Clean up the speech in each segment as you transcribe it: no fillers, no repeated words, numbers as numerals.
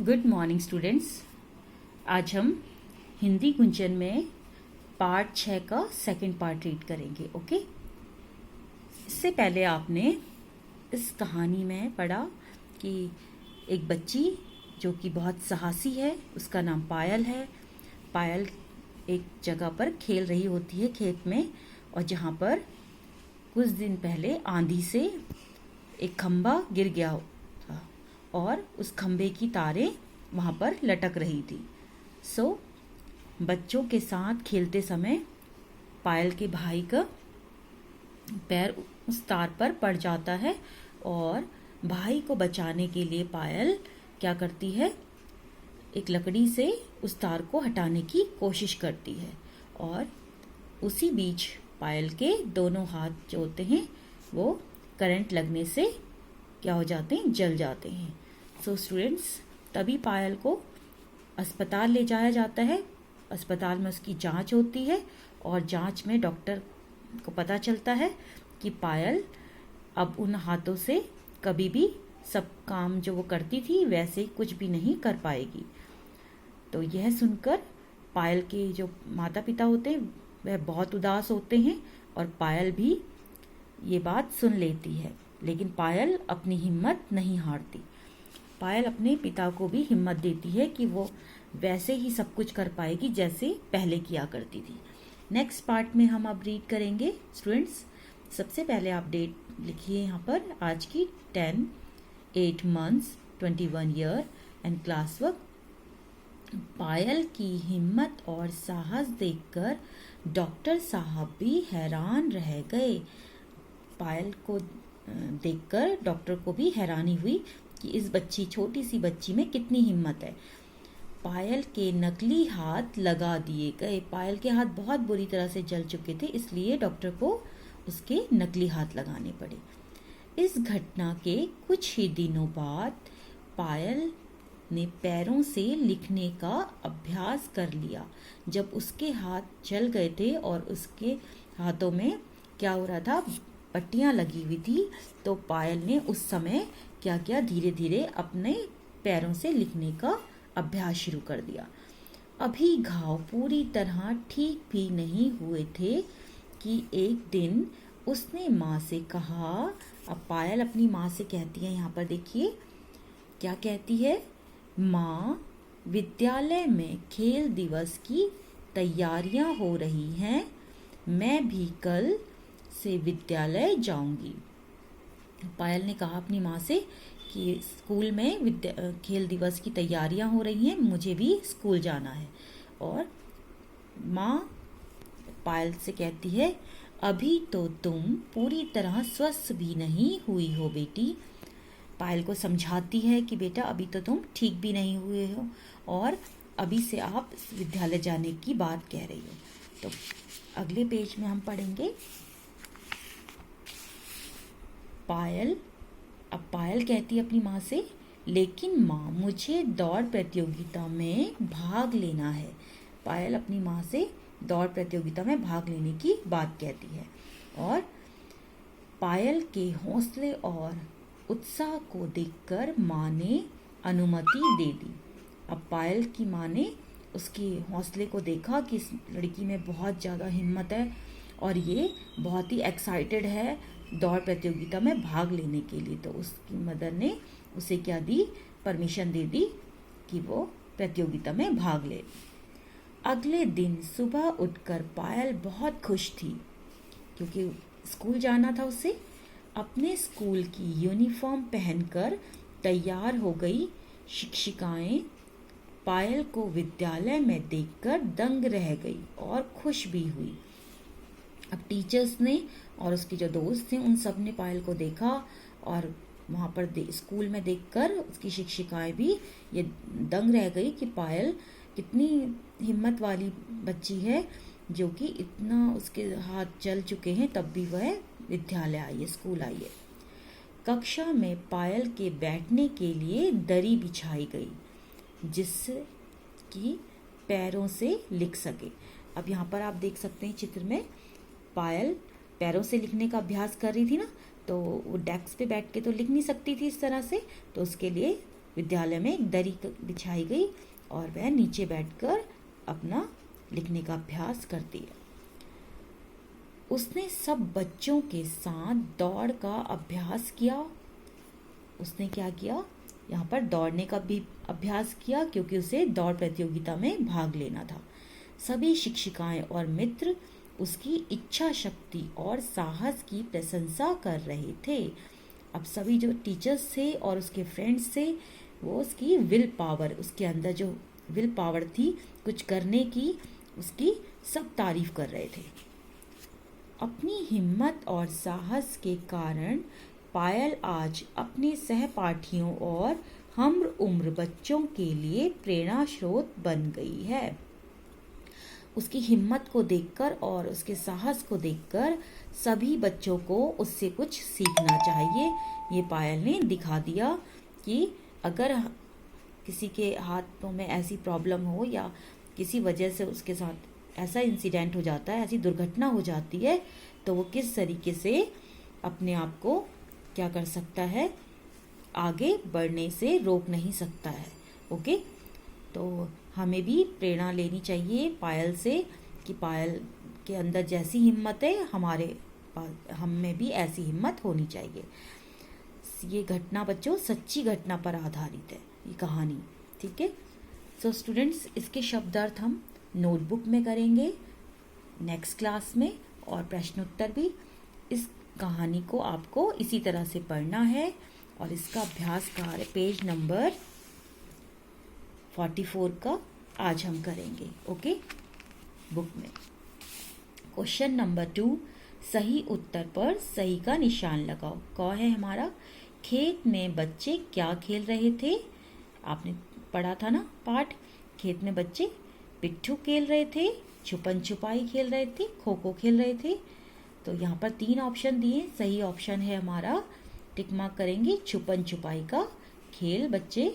Good morning students. आज हम हिंदी गुंजन में पार्ट 6 का सेकंड पार्ट रीड करेंगे। ओके, इससे पहले आपने इस कहानी में पढ़ा कि एक बच्ची जो कि बहुत साहसी है, उसका नाम पायल है। पायल एक जगह पर खेल रही होती है खेत में, और जहाँ पर कुछ दिन पहले आंधी से एक खंभा गिर गया था और उस खंभे की तारें वहाँ पर लटक रही थी। बच्चों के साथ खेलते समय पायल के भाई का पैर उस तार पर पड़ जाता है और भाई को बचाने के लिए पायल क्या करती है, एक लकड़ी से उस तार को हटाने की कोशिश करती है। और उसी बीच पायल के दोनों हाथ जो होते हैं वो करंट लगने से क्या हो जाते हैं, जल जाते हैं। स्टूडेंट्स, तभी पायल को अस्पताल ले जाया जाता है। अस्पताल में उसकी जांच होती है और जांच में डॉक्टर को पता चलता है कि पायल अब उन हाथों से कभी भी सब काम जो वो करती थी वैसे कुछ भी नहीं कर पाएगी। तो यह सुनकर पायल के जो माता पिता होते हैं वह बहुत उदास होते हैं और पायल भी ये बात सुन लेती है। लेकिन पायल अपनी हिम्मत नहीं हारती। पायल अपने पिता को भी हिम्मत देती है कि वो वैसे ही सब कुछ कर पाएगी जैसे पहले किया करती थी। नेक्स्ट पार्ट में हम अब रीड करेंगे। स्टूडेंट्स, सबसे पहले आप डेट लिखिए यहाँ पर आज की 10, 8 months, 21 year and class work. Payal की हिम्मत और साहस देखकर डॉक्टर साहब भी हैरान रह गए। पायल को देखकर डॉक्टर को भी हैरानी हुई कि इस छोटी सी बच्ची में कितनी हिम्मत है। पायल के नकली हाथ लगा दिए गए। पायल के हाथ बहुत बुरी तरह से जल चुके थे, इसलिए डॉक्टर को उसके नकली हाथ लगाने पड़े। इस घटना के कुछ ही दिनों बाद पायल ने पैरों से लिखने का अभ्यास कर लिया। जब उसके हाथ जल गए थे और उसके हाथों में क्या हो रहा था, पट्टियां लगी हुई थी, तो पायल ने उस समय क्या किया, धीरे धीरे अपने पैरों से लिखने का अभ्यास शुरू कर दिया। अभी घाव पूरी तरह ठीक भी नहीं हुए थे कि एक दिन उसने माँ से कहा। अब पायल अपनी माँ से कहती है, यहाँ पर देखिए क्या कहती है, माँ, विद्यालय में खेल दिवस की तैयारियां हो रही हैं, मैं भी कल से विद्यालय जाऊंगी। पायल ने कहा अपनी माँ से कि स्कूल में खेल दिवस की तैयारियां हो रही हैं, मुझे भी स्कूल जाना है। और माँ पायल से कहती है, अभी तो तुम पूरी तरह स्वस्थ भी नहीं हुई हो बेटी। पायल को समझाती है कि बेटा अभी तो तुम ठीक भी नहीं हुए हो और अभी से आप विद्यालय जाने की बात कह रही हो। तो अगले पेज में हम पढ़ेंगे अब पायल कहती है अपनी माँ से, लेकिन माँ, मुझे दौड़ प्रतियोगिता में भाग लेना है। पायल अपनी माँ से दौड़ प्रतियोगिता में भाग लेने की बात कहती है और पायल के हौसले और उत्साह को देखकर माँ ने अनुमति दे दी। अब पायल की माँ ने उसके हौसले को देखा कि इस लड़की में बहुत ज़्यादा हिम्मत है और ये बहुत ही एक्साइटेड है दौड़ प्रतियोगिता में भाग लेने के लिए। तो उसकी मदर ने उसे क्या दी, परमिशन दे दी कि वो प्रतियोगिता में भाग ले। अगले दिन सुबह उठकर पायल बहुत खुश थी क्योंकि स्कूल जाना था उसे। अपने स्कूल की यूनिफॉर्म पहनकर तैयार हो गई। शिक्षिकाएं पायल को विद्यालय में देखकर दंग रह गई और खुश भी हुई। अब टीचर्स ने और उसके जो दोस्त थे उन सब ने पायल को देखा और वहाँ पर स्कूल में देखकर उसकी शिक्षिकाएं भी ये दंग रह गई कि पायल कितनी हिम्मत वाली बच्ची है, जो कि इतना उसके हाथ जल चुके हैं तब भी वह विद्यालय आई है, स्कूल आई है। कक्षा में पायल के बैठने के लिए दरी बिछाई गई जिससे कि पैरों से लिख सके। अब यहाँ पर आप देख सकते हैं चित्र में पायल पैरों से लिखने का अभ्यास कर रही थी ना, तो वो डेस्क पे बैठ के तो लिख नहीं सकती थी इस तरह से, तो उसके लिए विद्यालय में एक दरी बिछाई गई और वह नीचे बैठकर अपना लिखने का अभ्यास करती है। उसने सब बच्चों के साथ दौड़ का अभ्यास किया। उसने क्या किया, यहाँ पर दौड़ने का भी अभ्यास किया क्योंकि उसे दौड़ प्रतियोगिता में भाग लेना था। सभी शिक्षिकाएं और मित्र उसकी इच्छा शक्ति और साहस की प्रशंसा कर रहे थे। अब सभी जो टीचर्स थे और उसके फ्रेंड्स थे, वो उसकी विल पावर, उसके अंदर जो विल पावर थी कुछ करने की, उसकी सब तारीफ कर रहे थे। अपनी हिम्मत और साहस के कारण पायल आज अपने सहपाठियों और हम उम्र बच्चों के लिए प्रेरणा स्रोत बन गई है। उसकी हिम्मत को देखकर और उसके साहस को देखकर सभी बच्चों को उससे कुछ सीखना चाहिए। ये पायल ने दिखा दिया कि अगर किसी के हाथों में ऐसी प्रॉब्लम हो या किसी वजह से उसके साथ ऐसा इंसिडेंट हो जाता है, ऐसी दुर्घटना हो जाती है, तो वो किस तरीके से अपने आप को क्या कर सकता है, आगे बढ़ने से रोक नहीं सकता है। ओके, तो हमें भी प्रेरणा लेनी चाहिए पायल से कि पायल के अंदर जैसी हिम्मत है हमारे पास, हम में भी ऐसी हिम्मत होनी चाहिए। ये घटना बच्चों सच्ची घटना पर आधारित है, ये कहानी। ठीक है, सो स्टूडेंट्स, इसके शब्दार्थ हम नोटबुक में करेंगे नेक्स्ट क्लास में, और प्रश्नोत्तर भी। इस कहानी को आपको इसी तरह से पढ़ना है और इसका अभ्यास कार्य पेज नंबर 44 का आज हम करेंगे। ओके, बुक में क्वेश्चन नंबर 2, सही उत्तर पर सही का निशान लगाओ। कौन है हमारा, खेत में बच्चे क्या खेल रहे थे। आपने पढ़ा था ना पाठ, खेत में बच्चे पिट्ठू खेल रहे थे, छुपन छुपाई खेल रहे थे, खो खो खेल रहे थे। तो यहाँ पर 3 ऑप्शन दिए, सही ऑप्शन है हमारा, टिक मार्क करेंगे, छुपन छुपाई का खेल बच्चे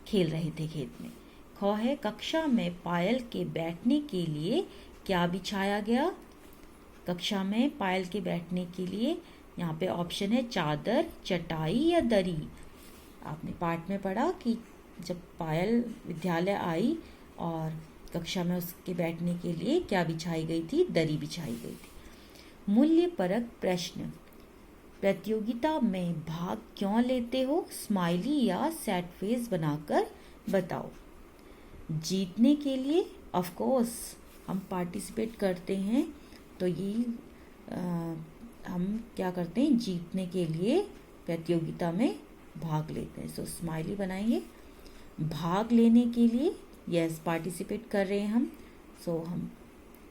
खेल रहे थे खेत में। ख है, कक्षा में पायल के बैठने के लिए क्या बिछाया गया। कक्षा में पायल के बैठने के लिए यहाँ पे ऑप्शन है चादर, चटाई या दरी। आपने पाठ में पढ़ा कि जब पायल विद्यालय आई और कक्षा में उसके बैठने के लिए क्या बिछाई गई थी, दरी बिछाई गई थी। मूल्य परक प्रश्न, प्रतियोगिता में भाग क्यों लेते हो, स्माइली या सैड फेस बनाकर बताओ। जीतने के लिए, ऑफ कोर्स हम पार्टिसिपेट करते हैं, तो ये हम क्या करते हैं, जीतने के लिए प्रतियोगिता में भाग लेते हैं। सो स्माइली बनाएंगे। भाग लेने के लिए, यस पार्टिसिपेट कर रहे हैं हम, सो हम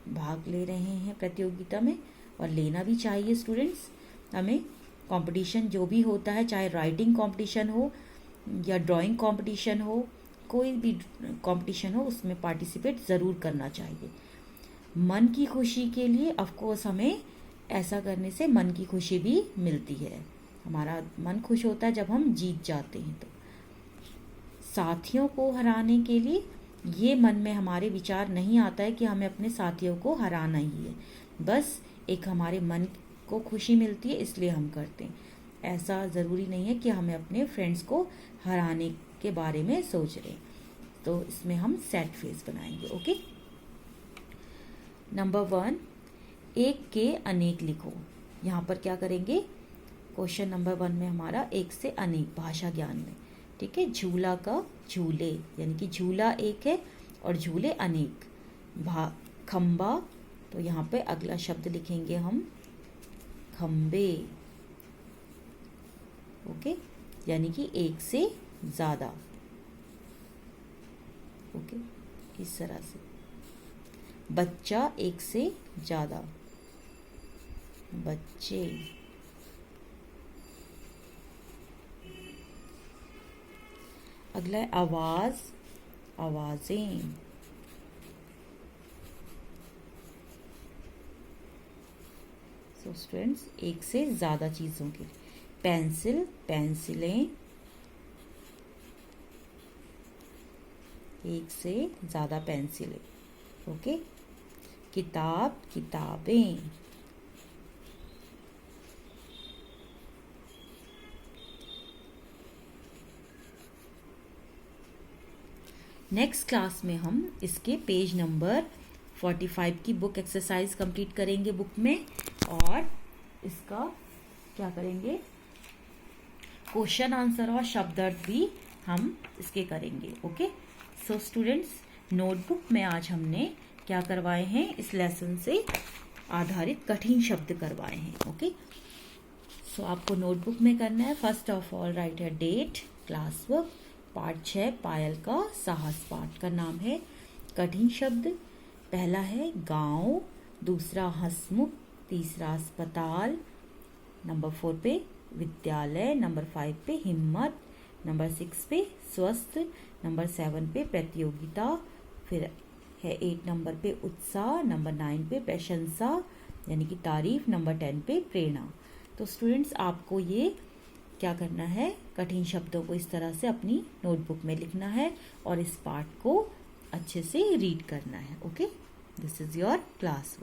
भाग ले रहे हैं प्रतियोगिता में, और लेना भी चाहिए स्टूडेंट्स। हमें कंपटीशन जो भी होता है, चाहे राइटिंग कंपटीशन हो या ड्राइंग कंपटीशन हो, कोई भी कंपटीशन हो, उसमें पार्टिसिपेट ज़रूर करना चाहिए। मन की खुशी के लिए, ऑफ कोर्स हमें ऐसा करने से मन की खुशी भी मिलती है, हमारा मन खुश होता है जब हम जीत जाते हैं। तो साथियों को हराने के लिए, ये मन में हमारे विचार नहीं आता है कि हमें अपने साथियों को हराना ही है, बस एक हमारे मन को खुशी मिलती है इसलिए हम करते हैं। ऐसा ज़रूरी नहीं है कि हमें अपने फ्रेंड्स को हराने के बारे में सोच रहे हैं। तो इसमें हम सैड फेस बनाएंगे। ओके, नंबर 1, एक के अनेक लिखो। यहाँ पर क्या करेंगे, क्वेश्चन नंबर 1 में हमारा एक से अनेक भाषा ज्ञान में, ठीक है। झूला का झूले, यानी कि झूला एक है और झूले अनेक। खंबा, तो यहाँ पे अगला शब्द लिखेंगे हम खंबे। ओके, यानी कि एक से ज़्यादा। ओके, इस तरह से। बच्चा एक से ज़्यादा, बच्चे। अगला है आवाज़, आवाज़ें। सो स्टूडेंट्स, एक से ज़्यादा चीज़ों के लिए। पेंसिल, पेंसिलें, एक से ज़्यादा पेंसिलें। ओके, किताब, किताबें। नेक्स्ट क्लास में हम इसके पेज नंबर 45 की बुक एक्सरसाइज कंप्लीट करेंगे बुक में, और इसका क्या करेंगे, क्वेश्चन आंसर और शब्द अर्थ भी हम इसके करेंगे। ओके, सो स्टूडेंट्स, नोटबुक में आज हमने क्या करवाए हैं, इस लेसन से आधारित कठिन शब्द करवाए हैं। ओके, सो आपको नोटबुक में करना है, फर्स्ट ऑफ ऑल राइट है डेट, क्लास वर्क, पार्ट 6 पायल का साहस, पाठ का नाम है कठिन शब्द। पहला है गांव, दूसरा हंसमुख, तीसरा अस्पताल, नंबर 4 पे विद्यालय, नंबर 5 पे हिम्मत, नंबर 6 पे स्वस्थ, नंबर 7 पे प्रतियोगिता, फिर है 8 नंबर पे उत्साह, नंबर 9 पे प्रशंसा यानी कि तारीफ, नंबर 10 पे प्रेरणा। तो स्टूडेंट्स, आपको ये क्या करना है, कठिन शब्दों को इस तरह से अपनी नोटबुक में लिखना है और इस पार्ट को अच्छे से रीड करना है। Okay, this is your class.